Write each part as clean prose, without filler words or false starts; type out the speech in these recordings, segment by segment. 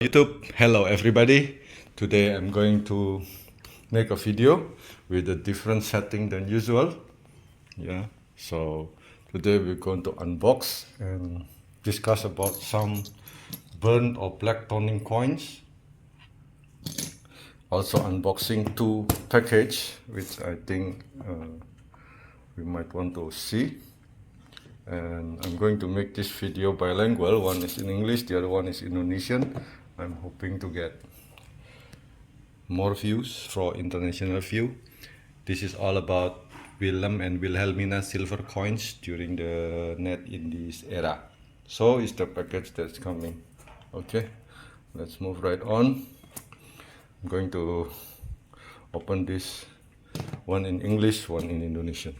YouTube, hello everybody. Today I'm going to make a video with a different setting than usual. Yeah, so today we're going to unbox and discuss about some burnt or black toning coins. Also unboxing two package which I think we might want to see. And I'm going to make this video bilingual. One is in English, the other one is Indonesian. I'm hoping to get more views for international view. This is all about Willem and Wilhelmina silver coins during the Net Indies era. So is the package that's coming. Okay, let's move right on. I'm going to open this one in English, one in Indonesian.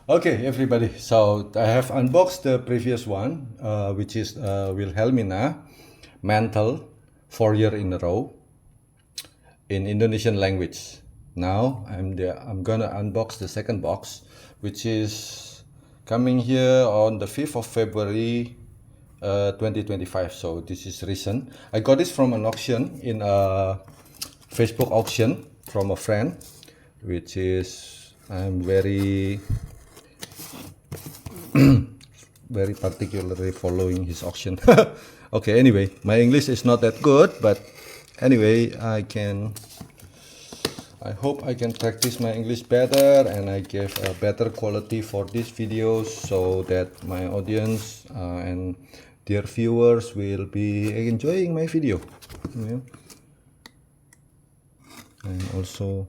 Okay, everybody, so I have unboxed the previous one, which is Wilhelmina mantle 4 years in a row in Indonesian language. Now I'm gonna unbox the second box, which is coming here on the 5th of February 2025. So this is recent. I got this from an auction in a Facebook auction from a friend, which is I'm very particularly following his auction. Okay, anyway, my English is not that good, but anyway, I hope I can practice my English better and I give a better quality for these videos so that my audience and dear viewers will be enjoying my video. Yeah. And also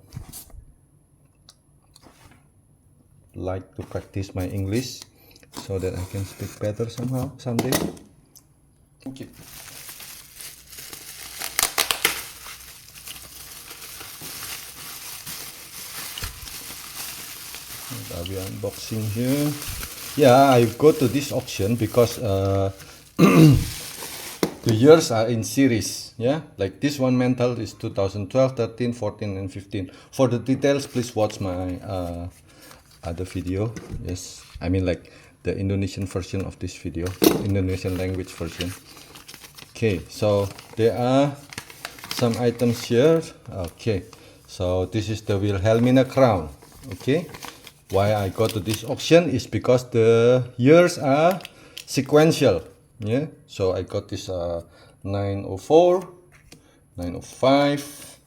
like to practice my English so that I can speak better someday. Okay. I'll be unboxing here. Yeah, I go to this auction because the years are in series. Yeah, like this one mantle is 2012, 13, 14 and 15. For the details, please watch my other video. Yes, I mean like the Indonesian version of this video, Indonesian language version. Okay, so there are some items here. Okay, so this is the Wilhelmina Crown. Okay, why I go to this auction is because the years are sequential. Yeah, so I got this 904, 905,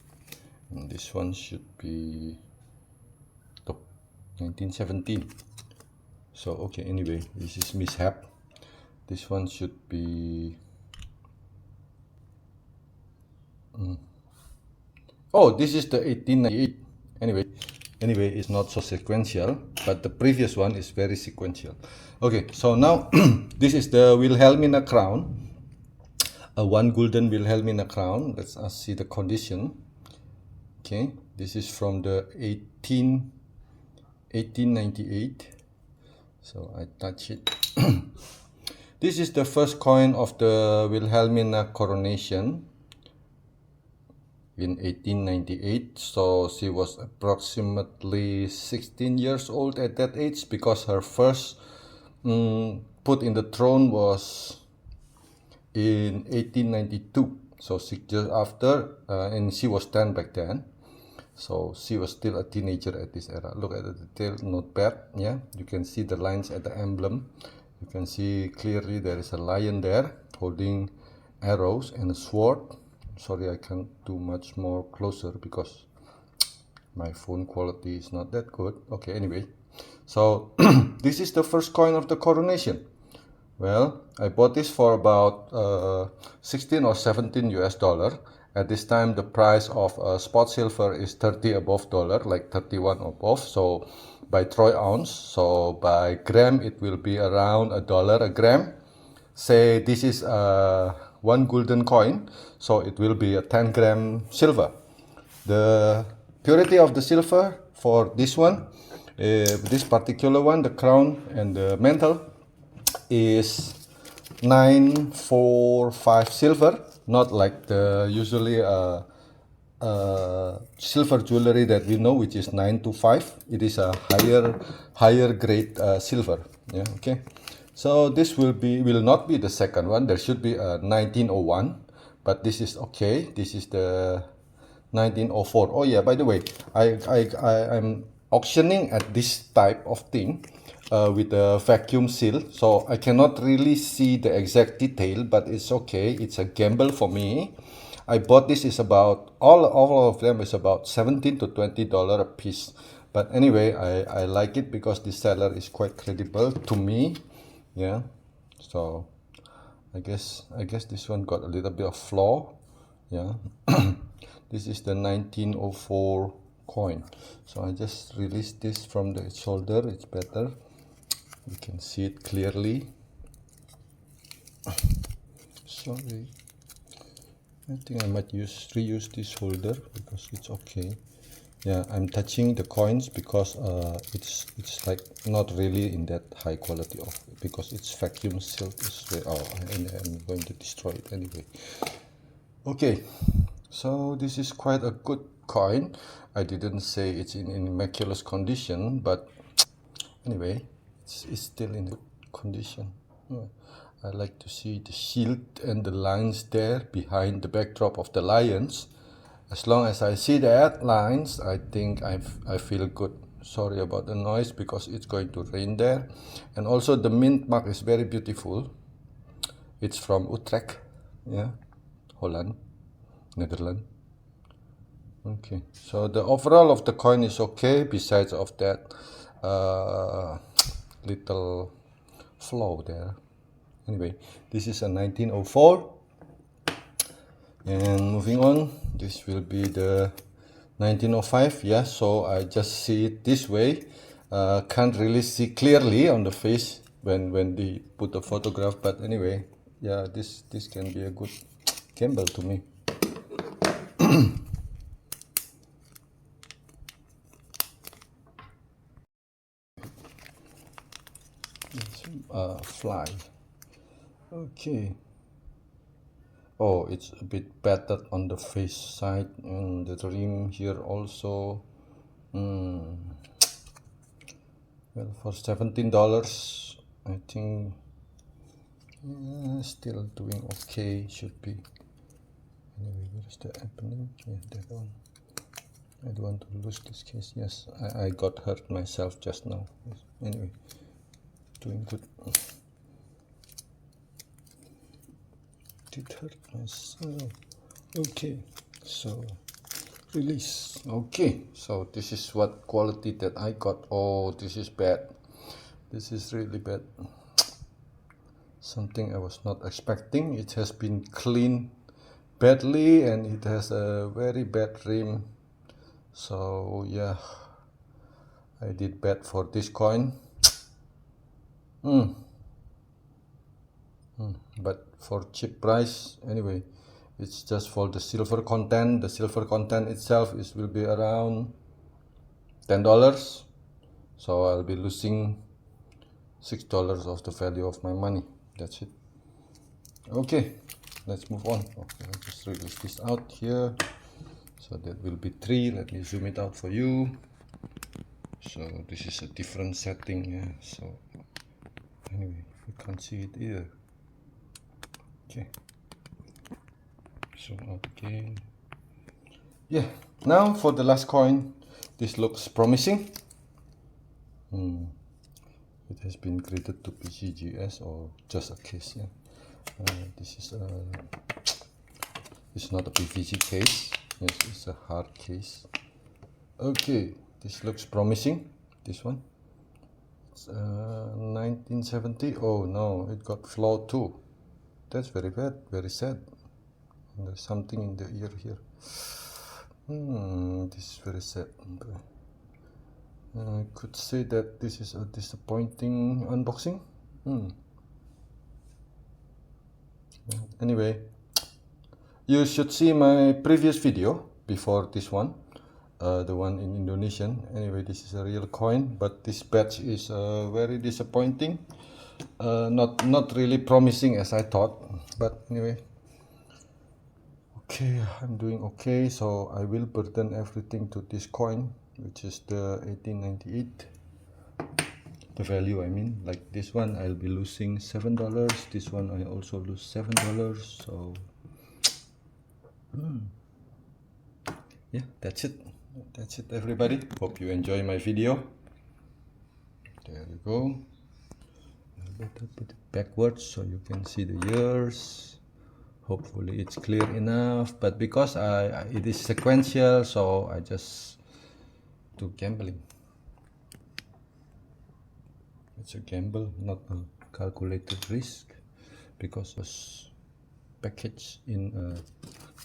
and this one should be 1917. So okay, anyway, this is mishap. This one should be oh, this is the 1898. Anyway, it's not so sequential, but the previous one is very sequential. Okay, so now this is the Wilhelmina Crown, a 1 gulden Wilhelmina Crown. Let's see the condition. Okay, this is from the 1898. So I touch it. This is the first coin of the Wilhelmina coronation in 1898. So she was approximately 16 years old at that age because her first put in the throne was in 1892. So 6 years after, and she was 10 back then. So she was still a teenager at this era. Look at the detail, not bad. Yeah, you can see the lines at the emblem. You can see clearly there is a lion there holding arrows and a sword. Sorry, I can't do much more closer because my phone quality is not that good. Okay, anyway, so this is the first coin of the coronation. Well, I bought this for about 16 or 17 US dollar. At this time, the price of spot silver is 30 above dollar, like 31 above. So by troy ounce, so by gram, it will be around $1 a gram. Say this is a 1 gulden coin, so it will be a 10 gram silver. The purity of the silver for this one, this particular one, the crown and the mantle, is 945 silver. Not like the usually silver jewelry that we know, which is 925. It is a higher grade silver. Yeah, okay. So this will not be the second one. There should be a 1901, but this is okay. This is the 1904. Oh yeah, by the way, I'm auctioning at this type of thing with a vacuum seal, so I cannot really see the exact detail, but it's okay. It's a gamble for me. I bought this is about all of them is about $17 to $20 a piece. But anyway, I like it because the seller is quite credible to me. Yeah, so I guess this one got a little bit of flaw. Yeah. This is the 1904 coin. So I just released this from the shoulder. It's better, you can see it clearly. Sorry, I think I might reuse this holder because it's okay. Yeah, I'm touching the coins because it's like not really in that high quality of, because it's vacuum sealed. And I'm going to destroy it anyway. Okay, so this is quite a good coin. I didn't say it's in immaculate condition, but anyway, it's still in good condition. I like to see the shield and the lines there behind the backdrop of the lions. As long as I see the lines, I think I feel good. Sorry about the noise because it's going to rain there. And also the mint mark is very beautiful. It's from Utrecht, yeah, Holland, Netherlands. Okay, so the overall of the coin is okay, besides of that little flaw there. Anyway, this is a 1904. And moving on, this will be the 1905. Yeah, so I just see it this way. Can't really see clearly on the face when they put the photograph, but anyway, yeah, this can be a good gamble to me. Fly. Okay. Oh, it's a bit battered on the face side, and the rim here also. Well, for $17, I think still doing okay. Should be. Anyway, where's the happening? Yeah, that one. I don't want to lose this case. Yes, I got hurt myself just now. Yes. Anyway, doing good. Did hurt myself. Okay, so release. Okay, so this is what quality that I got. Oh, this is bad. This is really bad. Something I was not expecting. It has been cleaned badly and it has a very bad rim. So yeah, I did bad for this coin. But for cheap price, anyway, it's just for the silver content. The silver content itself will be around $10. So I'll be losing $6 of the value of my money. That's it. Okay, let's move on. Okay, I'll just release this out here. So that will be 3. Let me zoom it out for you. So this is a different setting. Yeah. So anyway, you can't see it either. Okay. Zoom out again. Yeah. Now for the last coin. This looks promising. It has been graded to PCGS or just a case. Yeah. This is it's not a PVC case. Yes, it's a hard case. Okay, this looks promising. This one. It's 1970. Oh no, it got flaw too. That's very bad, very sad. And there's something in the ear here. This is very sad. I could say that this is a disappointing unboxing. Anyway, you should see my previous video before this one, the one in Indonesian. Anyway, this is a real coin, but this batch is very disappointing. Not really promising as I thought, but anyway. Okay, I'm doing okay, so I will burden everything to this coin, which is the 1898. the value. I mean, like this one I'll be losing $7, this one I also lose $7. So yeah, that's it everybody. Hope you enjoy my video. There you go. I better put it backwards so you can see the years. Hopefully it's clear enough, but because it is sequential, so I just do gambling. It's a gamble, not a calculated risk, because it was packaged in a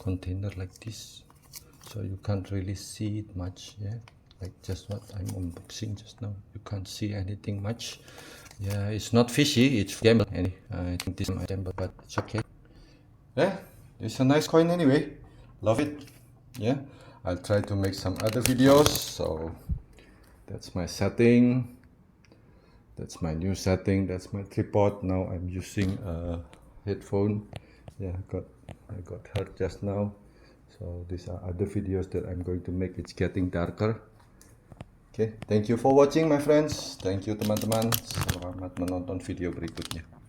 container like this, so you can't really see it much. Yeah, like just what I'm unboxing just now, you can't see anything much. Yeah, it's not fishy, it's gamble. Anyway, I think this is my gamble, but it's okay. Yeah, it's a nice coin anyway. Love it. Yeah, I'll try to make some other videos. So that's my setting. That's my new setting. That's my tripod. Now I'm using a headphone. Yeah, I got hurt just now. So these are other videos that I'm going to make. It's getting darker. Okay, thank you for watching my friends. Thank you teman-teman. Selamat menonton video berikutnya.